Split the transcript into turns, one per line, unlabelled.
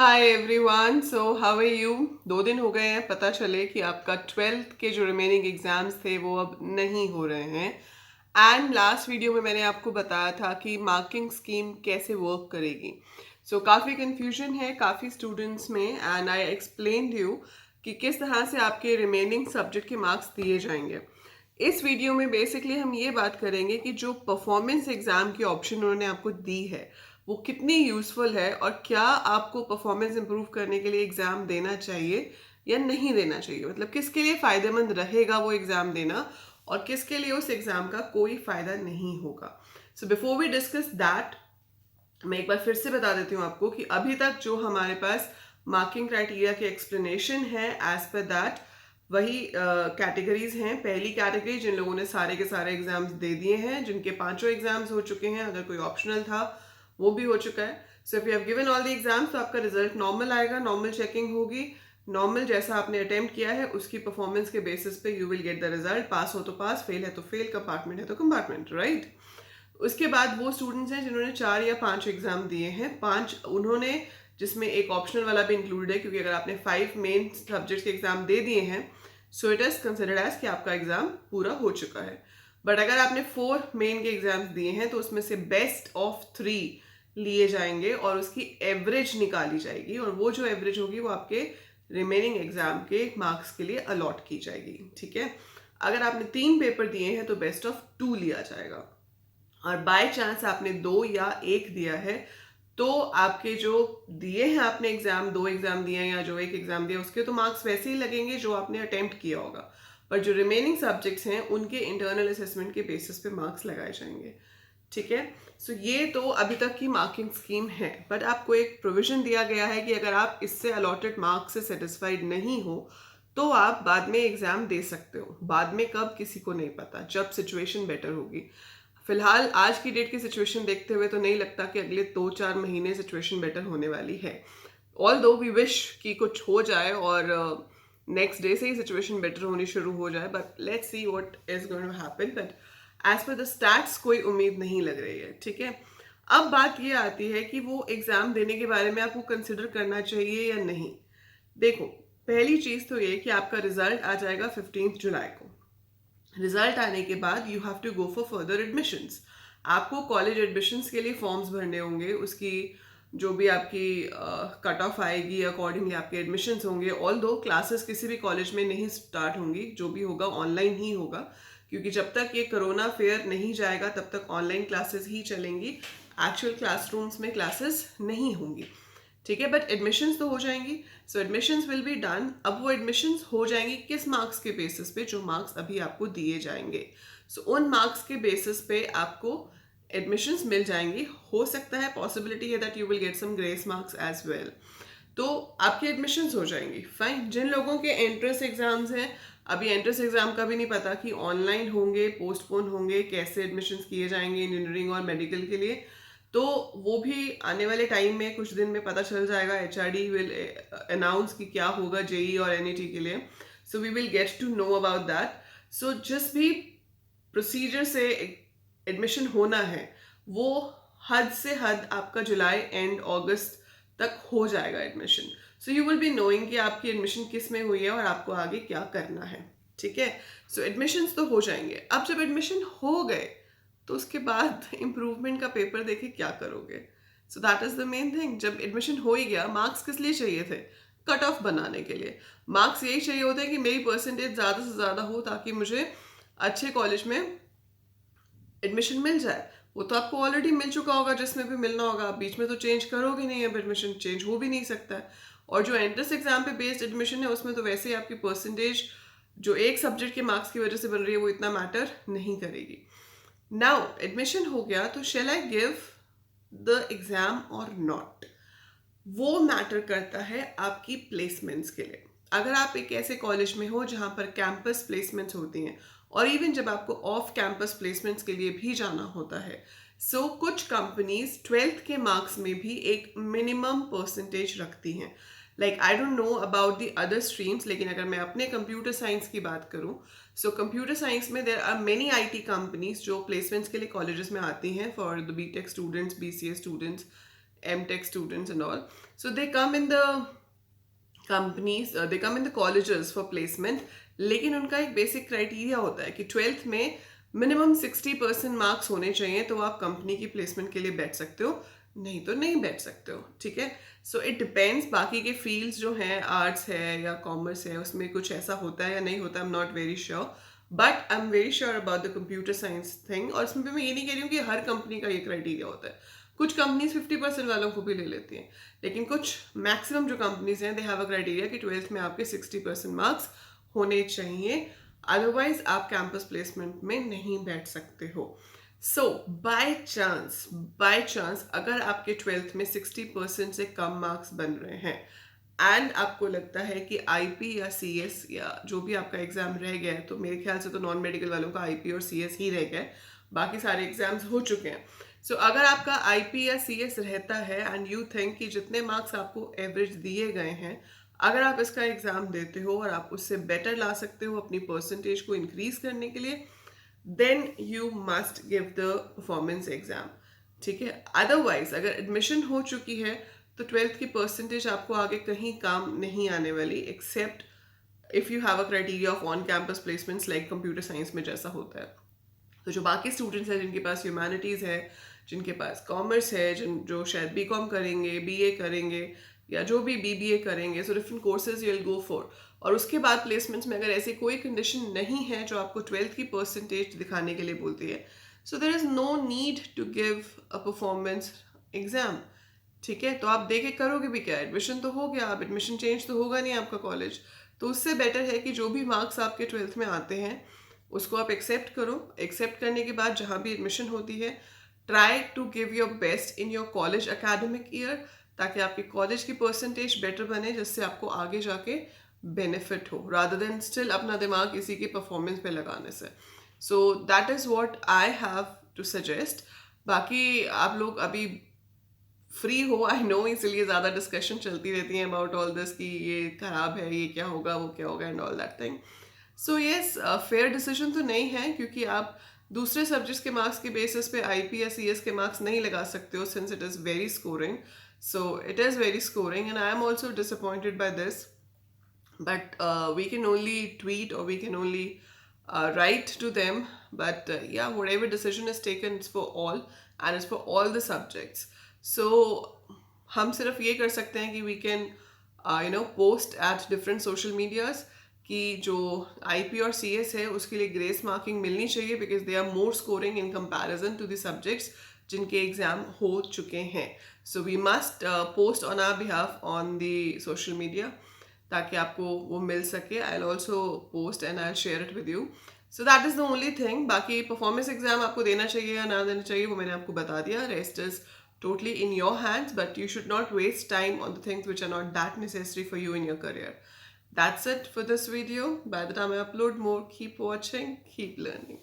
Hi everyone, so how are you. 2 दिन हो गए हैं पता चले कि आपका 12th के जो रिमेनिंग एग्जाम्स थे वो अब नहीं हो रहे हैं। एंड लास्ट वीडियो में मैंने आपको बताया था कि मार्किंग स्कीम कैसे वर्क करेगी। सो काफ़ी कन्फ्यूजन है काफ़ी स्टूडेंट्स में, एंड आई एक्सप्लेन्ड यू कि किस तरह से आपके रिमेनिंग सब्जेक्ट के मार्क्स दिए जाएंगे। इस वीडियो में बेसिकली हम ये बात करेंगे कि जो परफॉर्मेंस एग्जाम की ऑप्शन उन्होंने आपको दी है वो कितनी यूज़फुल है, और क्या आपको परफॉर्मेंस इंप्रूव करने के लिए एग्ज़ाम देना चाहिए या नहीं देना चाहिए। मतलब किसके लिए फ़ायदेमंद रहेगा वो एग्ज़ाम देना, और किसके लिए उस एग्ज़ाम का कोई फ़ायदा नहीं होगा। So before we discuss that, मैं एक बार फिर से बता देती हूँ आपको कि अभी तक जो हमारे पास मार्किंग क्राइटेरिया के एक्सप्लेनेशन है एज पर दैट वही कैटेगरीज हैं। पहली कैटेगरी जिन लोगों ने सारे के सारे एग्जाम्स दे दिए हैं, जिनके पांचों एग्जाम्स हो चुके हैं, अगर कोई ऑप्शनल था वो भी हो चुका है। So if you have given all the exams तो आपका रिजल्ट नॉर्मल आएगा, नॉर्मल चेकिंग होगी, नॉर्मल जैसा आपने अटेम्प्ट किया है उसकी परफॉर्मेंस के बेसिस पे you will get the result. Pass हो तो पास, फेल है तो फेल, कंपार्टमेंट है तो कंपार्टमेंट, राइट। उसके बाद वो स्टूडेंट्स हैं जिन्होंने 4 या 5 एग्जाम दिए हैं, 5 उन्होंने, जिसमें एक ऑप्शनल वाला भी इंक्लूडेड है, क्योंकि अगर आपने 5 मेन सब्जेक्ट्स के एग्जाम दे दिए हैं so it is considered as कि आपका एग्जाम पूरा हो चुका है। बट अगर आपने 4 मेन के एग्जाम्स दिए हैं तो उसमें से बेस्ट ऑफ 3 लिए जाएंगे और उसकी एवरेज निकाली जाएगी, और वो जो एवरेज होगी वो आपके रिमेनिंग एग्जाम के मार्क्स के लिए अलॉट की जाएगी। ठीक है, अगर आपने 3 पेपर दिए हैं तो बेस्ट ऑफ 2 लिया जाएगा, और बाय चांस आपने 2 या 1 दिया है तो आपके जो दिए हैं आपने एग्जाम, 2 एग्जाम दिए हैं या जो 1 एग्जाम दिया उसके तो मार्क्स वैसे ही लगेंगे जो आपने अटेम्प्ट किया होगा, पर जो रिमेनिंग सब्जेक्ट्स हैं उनके इंटरनल असेसमेंट के बेसिस पे मार्क्स लगाए जाएंगे। ठीक है, सो ये तो अभी तक की मार्किंग स्कीम है, बट आपको एक प्रोविजन दिया गया है कि अगर आप इससे अलॉटेड मार्क्स से सेटिस्फाइड नहीं हो तो आप बाद में एग्जाम दे सकते हो। बाद में कब, किसी को नहीं पता, जब सिचुएशन बेटर होगी। फिलहाल आज की डेट की सिचुएशन देखते हुए तो नहीं लगता कि अगले 2-4 महीने सिचुएशन बेटर होने वाली है। ऑल दो वी विश कि कुछ हो जाए और नेक्स्ट डे से ही सिचुएशन बेटर होनी शुरू हो जाए, but let's see what is going to happen. But as per the stats कोई उम्मीद नहीं लग रही है। ठीक है, अब बात ये आती है कि वो एग्जाम देने के बारे में आपको कंसिडर करना चाहिए या नहीं। देखो, पहली चीज तो ये कि आपका रिजल्ट आ जाएगा 15 जुलाई को। रिजल्ट आने के बाद you have to go for further admissions. आपको कॉलेज एडमिशन्स के लिए फॉर्म्स भरने होंगे, उसकी जो भी आपकी कट ऑफ आएगी अकॉर्डिंगली आपके एडमिशन्स होंगे। ऑल दो क्लासेस किसी भी कॉलेज में नहीं स्टार्ट होंगी, जो भी होगा ऑनलाइन ही होगा, क्योंकि जब तक ये कोरोना फेयर नहीं जाएगा तब तक ऑनलाइन क्लासेस ही चलेंगी, एक्चुअल क्लासरूम्स में क्लासेस नहीं होंगी। ठीक है, बट एडमिशन्स तो हो जाएंगी। सो एडमिशन्स विल बी डन। अब वो एडमिशन्स हो जाएंगी किस मार्क्स के बेसिस पे, जो मार्क्स अभी आपको दिए जाएंगे। सो उन मार्क्स के बेसिस पे आपको एडमिशन्स मिल जाएंगी। हो सकता है, पॉसिबिलिटी है that you will get some grace marks as well. तो आपकी एडमिशन्स हो जाएंगी। फाइन, जिन लोगों के एंट्रेंस एग्जाम्स हैं, अभी एंट्रेंस एग्जाम का भी नहीं पता कि ऑनलाइन होंगे, पोस्टपोन होंगे, कैसे एडमिशन्स किए जाएंगे इंजीनियरिंग और मेडिकल के लिए, तो वो भी आने वाले टाइम में कुछ दिन में पता चल जाएगा। एचआरडी विल अनाउंस कि क्या होगा जेई और एनईटी के लिए। So we will get to know about that. So जिस भी प्रोसीजर से एडमिशन होना है वो हद से हद आपका जुलाई एंड अगस्त तक हो जाएगा admission. So you will be knowing कि आपकी एडमिशन किस में हुई है और आपको आगे क्या करना है। ठीक है, सो एडमिशन्स तो हो जाएंगे। अब जब एडमिशन हो गए तो उसके बाद इम्प्रूवमेंट का पेपर देके क्या करोगे। So that is the main thing. जब एडमिशन हो ही गया, मार्क्स किस लिए चाहिए थे? कट ऑफ बनाने के लिए। मार्क्स यही चाहिए होते हैं कि मेरी परसेंटेज ज़्यादा से ज़्यादा हो ताकि मुझे अच्छे कॉलेज में एडमिशन मिल जाए। वो तो आपको ऑलरेडी मिल चुका होगा जिसमें भी मिलना होगा, आप बीच में तो चेंज करोगे नहीं, अब एडमिशन चेंज हो भी नहीं सकता है। और जो एंट्रेंस एग्जाम पे बेस्ड एडमिशन है उसमें तो वैसे ही आपकी परसेंटेज जो एक सब्जेक्ट के मार्क्स की वजह से बन रही है वो इतना मैटर नहीं करेगी। नाउ एडमिशन हो गया तो shall I give the exam और नॉट, वो मैटर करता है आपकी प्लेसमेंट्स के लिए। अगर आप एक ऐसे कॉलेज में हो जहां पर कैंपस प्लेसमेंट्स होती हैं, और इवन जब आपको ऑफ कैंपस प्लेसमेंट्स के लिए भी जाना होता है, सो कुछ कंपनीज 12th के मार्क्स में भी एक मिनिमम परसेंटेज रखती हैं। Like I don't know about the other streams, लेकिन अगर मैं अपने कंप्यूटर साइंस की बात करूं, सो कंप्यूटर साइंस में there are many IT companies जो प्लेसमेंट्स के लिए कॉलेजेस में आती हैं for the BTech students, BCA students, M.Tech students and all. So they come in the companies, they come in the colleges for placement, लेकिन उनका एक बेसिक क्राइटेरिया होता है कि 12th में मिनिमम 60% मार्क्स होने चाहिए, तो आप कंपनी की प्लेसमेंट के लिए बैठ सकते हो, नहीं तो नहीं बैठ सकते हो, ठीक है. So it depends. बाकी के फील्ड्स जो हैं, आर्ट्स है या कॉमर्स है, उसमें कुछ ऐसा होता है या नहीं होता, I am not very sure, but I am very sure about the computer science thing. और इसमें भी मैं ये नहीं कह रही हूँ कि हर कंपनी का ये क्राइटेरिया होता है. कुछ कंपनीज 50% वालों को भी ले लेती हैं, लेकिन कुछ मैक्सिमम जो कंपनीज हैं, दे हैव अ क्राइटेरिया कि 12th में आपके 60% मार्क्स होने चाहिए, अदरवाइज आप कैंपस प्लेसमेंट में नहीं बैठ सकते हो. सो बाय चांस अगर आपके 12th में 60% से कम मार्क्स बन रहे हैं एंड आपको लगता है कि आईपी या सीएस या जो भी आपका एग्जाम रह गया है, तो मेरे ख्याल से तो नॉन मेडिकल वालों का आईपी और सीएस ही रह गया है, बाकी सारे एग्जाम्स हो चुके हैं. सो अगर आपका आईपी या सीएस रहता है एंड यू थिंक कि जितने मार्क्स आपको एवरेज दिए गए हैं, अगर आप इसका एग्जाम देते हो और आप उससे बेटर ला सकते हो अपनी परसेंटेज को इंक्रीज करने के लिए, then you must give the performance exam, ठीक है. अदरवाइज अगर एडमिशन हो चुकी है तो 12th की परसेंटेज आपको आगे कहीं काम नहीं आने वाली, except if you have a criteria of on campus placements like computer science में जैसा होता है. तो जो बाकी स्टूडेंट्स हैं जिनके पास ह्यूमैनिटीज़ है, जिनके पास कॉमर्स है, जो शायद बीकॉम करेंगे, बीए करेंगे या जो भी बीबीए करेंगे, so different courses you will go for. और उसके बाद प्लेसमेंट्स में अगर ऐसी कोई कंडीशन नहीं है जो आपको 12th की परसेंटेज दिखाने के लिए बोलती है, so there is no need to give a performance exam, ठीक है. तो आप दे के करोगे भी क्या, एडमिशन तो हो गया, अब एडमिशन चेंज तो होगा नहीं आपका कॉलेज. तो उससे बेटर है कि जो भी मार्क्स आपके 12th में आते हैं उसको आप एक्सेप्ट करो. एक्सेप्ट करने के बाद जहाँ भी एडमिशन होती है, try to give your best in your college academic year, ताकि आपके कॉलेज की परसेंटेज बेटर बने, जिससे आपको आगे जाके बेनिफिट हो, रादर देन स्टिल अपना दिमाग इसी की परफॉर्मेंस पे लगाने से. So that is what I have to suggest. बाकी आप लोग अभी फ्री हो, आई नो, इसलिए ज़्यादा डिस्कशन चलती रहती है अबाउट ऑल दिस कि ये खराब है, ये क्या होगा, वो क्या होगा and all that thing. So yes, fair decision तो नहीं है, क्योंकि आप दूसरे सब्जेक्ट्स के मार्क्स के बेसिस पे आईपी या सीएस के मार्क्स नहीं लगा सकते हो, since it is very scoring. So it is very scoring and I am also disappointed by this, but we can only tweet or we can only write to them. But yeah, whatever decision is taken, it's for all and it's for all the subjects. So हम सिर्फ ये कर सकते हैं कि we can post at different social medias कि जो IP और CS है उसके लिए ग्रेस मार्किंग मिलनी चाहिए, because they are more scoring in comparison to the subjects जिनके एग्जाम हो चुके हैं. So we must post on our behalf on the social media, ताकि आपको वो मिल सके. I will also post and I will share it with you. So that is the only thing. बाकी परफॉर्मेंस एग्जाम आपको देना चाहिए या ना देना चाहिए वो मैंने आपको बता दिया. Rest is totally in your hands, but you should not waste time on the things which are not that necessary for you in your career. That's it for this video. By the time I upload more, keep watching, keep learning.